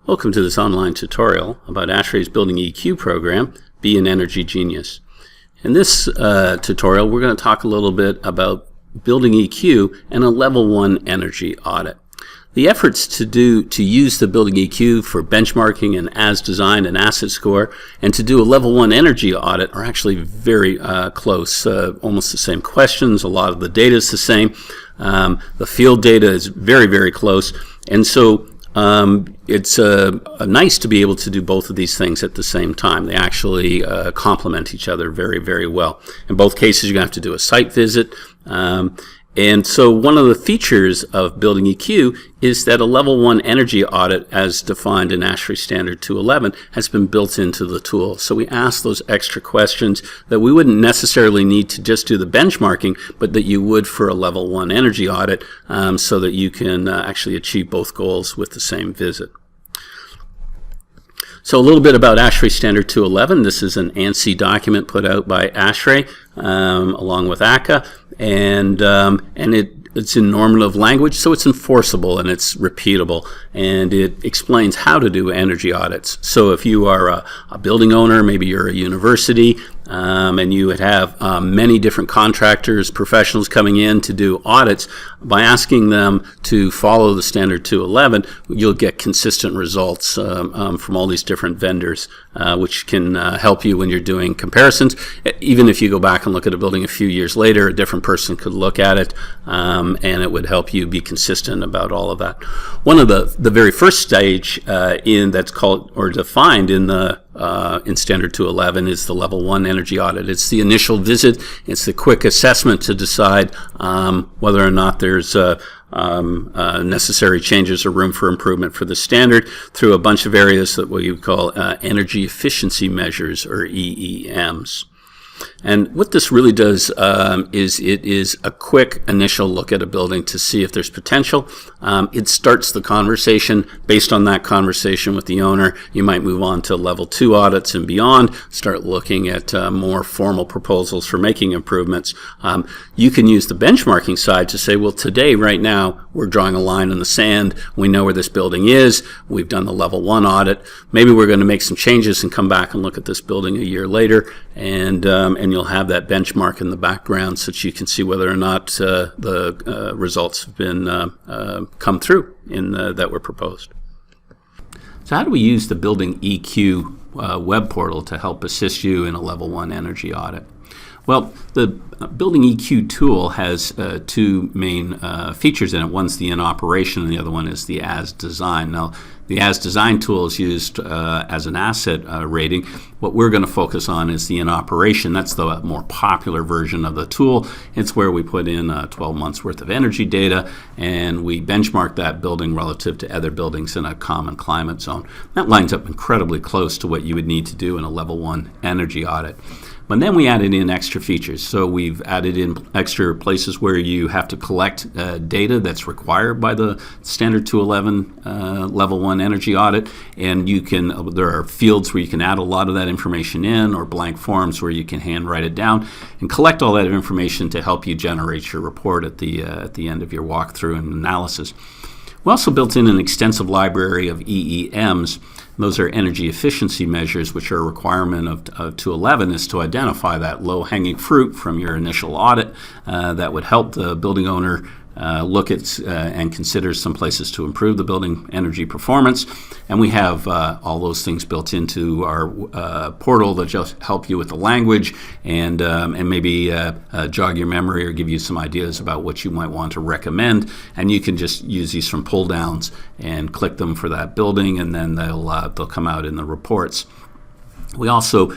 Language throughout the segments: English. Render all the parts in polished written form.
Welcome to this online tutorial about ASHRAE's Building EQ program, Be an Energy Genius. In this tutorial, we're going to talk a little bit about building EQ and a level 1 energy audit. The efforts to use the building EQ for benchmarking and as designed and asset score and to do a level 1 energy audit are actually very close, almost the same questions. A lot of the data is the same. The field data is very, very close. And so it's nice to be able to do both of these things at the same time. They actually complement each other very, very well. In both cases, you're going to have to do a site visit. And so one of the features of building EQ is that a level 1 energy audit, as defined in ASHRAE Standard 211, has been built into the tool. So we ask those extra questions that we wouldn't necessarily need to just do the benchmarking, but that you would for a level 1 energy audit, so that you can actually achieve both goals with the same visit. So a little bit about ASHRAE Standard 211. This is an ANSI document put out by ASHRAE along with ACA, and it's in normative language, so it's enforceable and it's repeatable, and it explains how to do energy audits. So if you are a building owner, maybe you're a university, and you would have many different contractors, professionals coming in to do audits, by asking them to follow the Standard 211, you'll get consistent results from all these different vendors, which can help you when you're doing comparisons. Even if you go back and look at a building a few years later, a different person could look at it, and it would help you be consistent about all of that. One of the very first stage that's called or defined in Standard 211 is the level 1 energy audit. It's the initial visit. It's the quick assessment to decide whether or not there's necessary changes or room for improvement for the standard through a bunch of areas that we would call energy efficiency measures, or EEMs. And what this really does is it is a quick initial look at a building to see if there's potential. It starts the conversation. Based on that conversation with the owner, you might move on to level 2 audits and beyond, start looking at more formal proposals for making improvements. You can use the benchmarking side to say, well, today, right now, we're drawing a line in the sand. We know where this building is. We've done the level 1 audit. Maybe we're going to make some changes and come back and look at this building a year later, and you'll have that benchmark in the background so that you can see whether or not the results have been come through that were proposed. So how do we use the Building EQ web portal to help assist you in a level 1 energy audit? Well, the Building EQ tool has two main features in it. One's the in operation, and the other one is the as designed. Now, the as designed tool is used as an asset rating. What we're going to focus on is the in operation. That's the more popular version of the tool. It's where we put in 12 months worth of energy data, and we benchmark that building relative to other buildings in a common climate zone. That lines up incredibly close to what you would need to do in a level 1 energy audit. But then we added in extra features. So we've added in extra places where you have to collect data that's required by the Standard 211 Level 1 Energy Audit. And there are fields where you can add a lot of that information in, or blank forms where you can hand write it down and collect all that information to help you generate your report at the end of your walkthrough and analysis. We also built in an extensive library of EEMs. Those are energy efficiency measures, which are a requirement of 211, is to identify that low-hanging fruit from your initial audit that would help the building owner look at and consider some places to improve the building energy performance. And we have all those things built into our portal that just help you with the language and maybe jog your memory or give you some ideas about what you might want to recommend. And you can just use these from pull downs and click them for that building, and then they'll come out in the reports. We also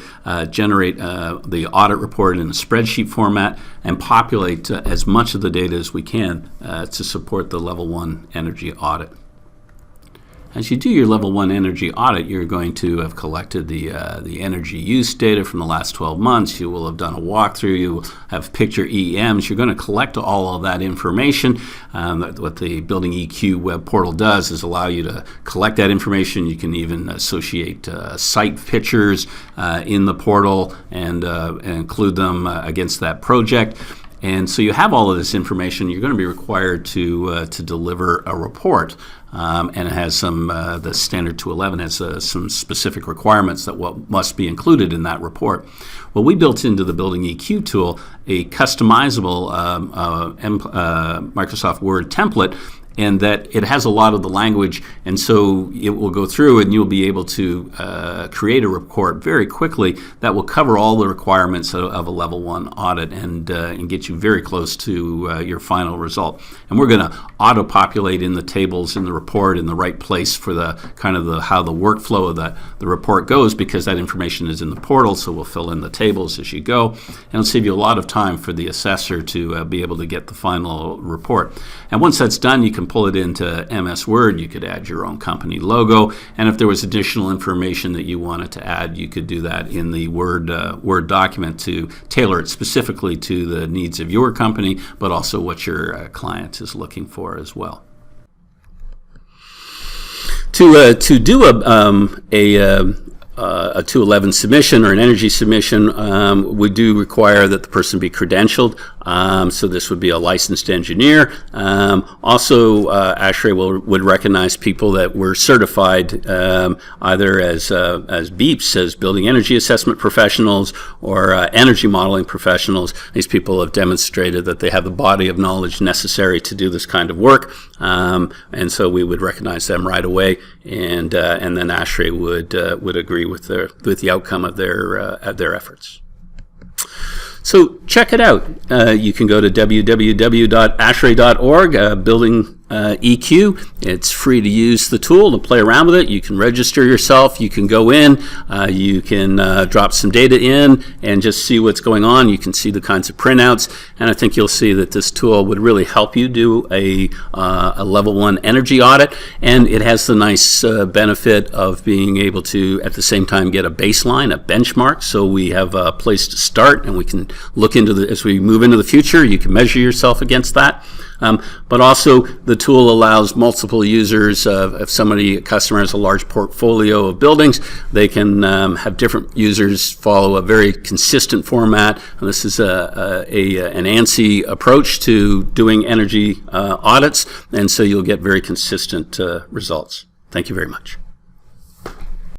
generate the audit report in a spreadsheet format and populate as much of the data as we can to support the level 1 energy audit. As you do your level 1 energy audit, you're going to have collected the energy use data from the last 12 months. You will have done a walkthrough. You will have picture EMs. You're going to collect all of that information. What the Building EQ web portal does is allow you to collect that information. You can even associate site pictures in the portal and include them against that project. And so you have all of this information. You're going to be required to deliver a report. And it has the standard 211 has some specific requirements that what must be included in that report. Well, we built into the Building EQ tool a customizable Microsoft Word template, and that it has a lot of the language, and so it will go through and you'll be able to create a report very quickly that will cover all the requirements of a level 1 audit and get you very close to your final result. And we're going to auto-populate in the tables in the report in the right place for the how the workflow of the report goes, because that information is in the portal, so we'll fill in the tables as you go, and it'll save you a lot of time for the assessor to be able to get the final report. And once that's done, you can pull it into MS Word. You could add your own company logo, and if there was additional information that you wanted to add, you could do that in the Word document to tailor it specifically to the needs of your company, but also what your client is looking for as well. To do a 211 submission or an energy submission, we do require that the person be credentialed. So this would be a licensed engineer. Also, ASHRAE would recognize people that were certified either as BEEPs, as building energy assessment professionals, or energy modeling professionals. These people have demonstrated that they have the body of knowledge necessary to do this kind of work, and so we would recognize them right away, and then ASHRAE would agree with the outcome of their efforts. So check it out. You can go to www.ashrae.org, Building EQ. It's free to use the tool, to play around with it. You can register yourself. You can go in. You can drop some data in and just see what's going on. You can see the kinds of printouts, and I think you'll see that this tool would really help you do a level 1 energy audit, and it has the nice benefit of being able to at the same time get a baseline, a benchmark, so we have a place to start, and we can look into as we move into the future, you can measure yourself against that. But also the tool allows multiple users. If a customer has a large portfolio of buildings, they can have different users follow a very consistent format. And this is an ANSI approach to doing energy audits, and so you'll get very consistent results. Thank you very much.